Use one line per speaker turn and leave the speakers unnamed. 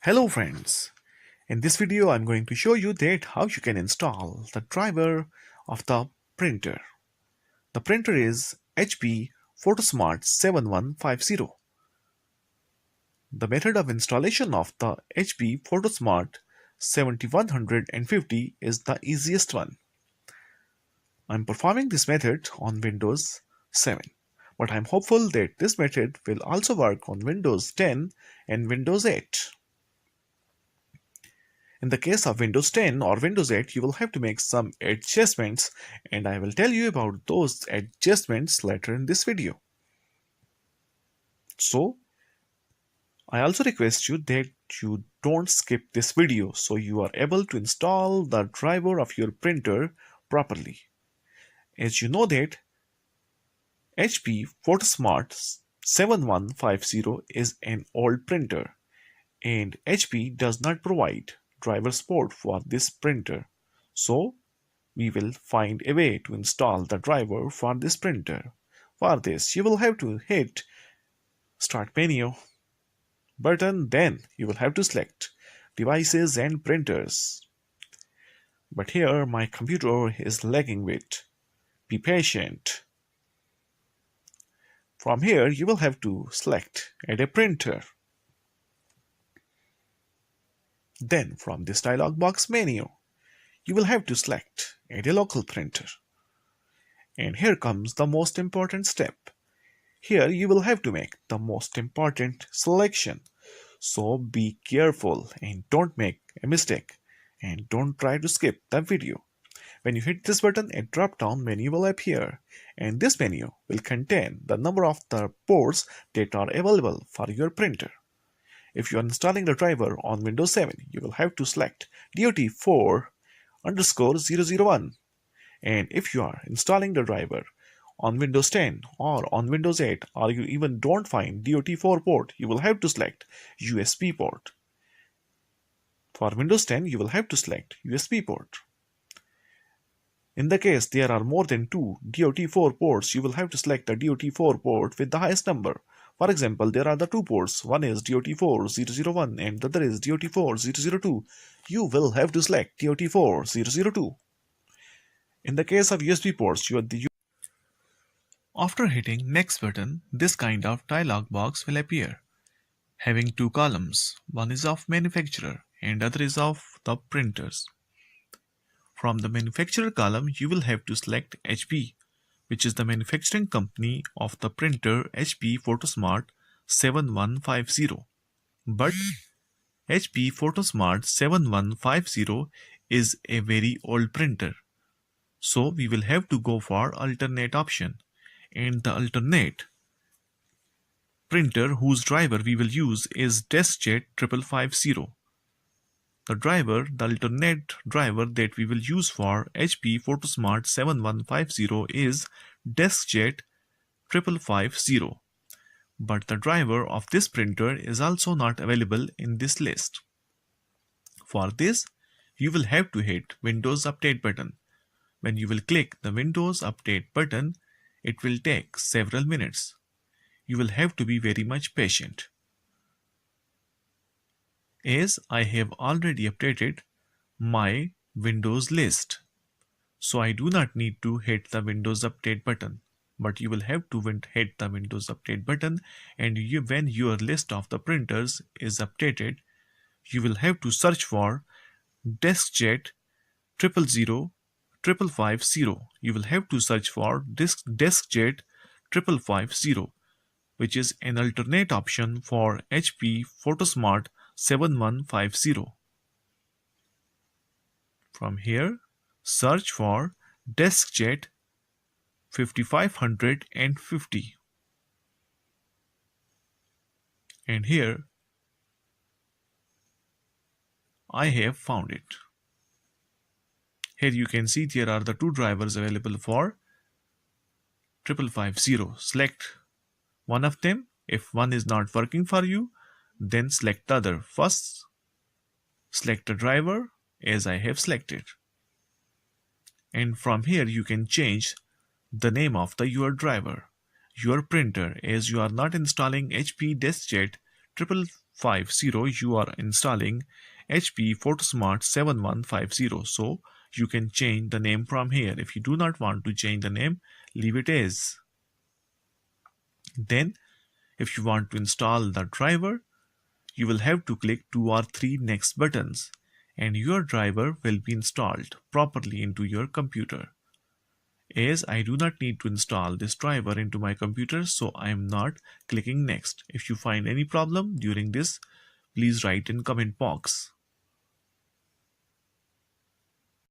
Hello friends, in this video I'm going to show you that how you can install the driver of the printer. The printer is HP PHOTOSMART 7150. The method of installation of the HP PHOTOSMART 7150 is the easiest one. I'm performing this method on Windows 7, but I'm hopeful that this method will also work on Windows 10 and Windows 8. In the case of Windows 10 or Windows 8, you will have to make some adjustments, and I will tell you about those adjustments later in this video. So, I also request you that you don't skip this video so you are able to install the driver of your printer properly. As you know that HP PHOTOSMART 7150 is an old printer, and HP does not provide driver support for this printer. So we will find a way to install the driver for this printer. For this, you will have to hit Start menu button, then you will have to select Devices and Printers. But here my computer is lagging with. Be patient. From here, you will have to select Add a printer. Then from this dialog box menu, you will have to select Add a local printer. And here comes the most important step. Here you will have to make the most important selection. So be careful and don't make a mistake. And don't try to skip the video. When you hit this button, a drop-down menu will appear. And this menu will contain the number of the ports that are available for your printer. If you are installing the driver on Windows 7, you will have to select DOT4_001. And if you are installing the driver on Windows 10 or on Windows 8, or you even don't find DOT4 port, you will have to select USB port. For Windows 10, you will have to select USB port. In the case there are more than two DOT4 ports, you will have to select the DOT4 port with the highest number. For example, there are the two ports, one is DOT4001 and the other is DOT4002. You will have to select DOT4002. In the case of USB ports, after hitting next button, this kind of dialog box will appear, having two columns. One is of manufacturer and other is of the printers. From the manufacturer column, you will have to select HP, which is the manufacturing company of the printer HP PHOTOSMART 7150. But HP PHOTOSMART 7150 is a very old printer. So we will have to go for alternate option. And the alternate printer whose driver we will use is DeskJet 5550. The alternate driver that we will use for HP PHOTOSMART 7150 is DeskJet 5550. But the driver of this printer is also not available in this list. For this, you will have to hit Windows Update button. When you will click the Windows Update button, it will take several minutes. You will have to be very much patient. As I have already updated my Windows list, so I do not need to hit the Windows Update button. But you will have to hit the Windows Update button, and when your list of the printers is updated, you will have to search for DeskJet 5550. You will have to search for DeskJet 5550, which is an alternate option for HP PHOTOSMART 7150. From here, search for DeskJet 5550. And here, I have found it. Here you can see there are the two drivers available for 5550. Select one of them. If one is not working for you, then select the other. First, select the driver as I have selected. And from here you can change the name of your driver, your printer, as you are not installing HP DeskJet you are installing HP PHOTOSMART 7150. So you can change the name from here. If you do not want to change the name, leave it as. Then if you want to install the driver, you will have to click 2 or 3 next buttons and your driver will be installed properly into your computer. As I do not need to install this driver into my computer, so I am not clicking next. If you find any problem during this, please write in comment box.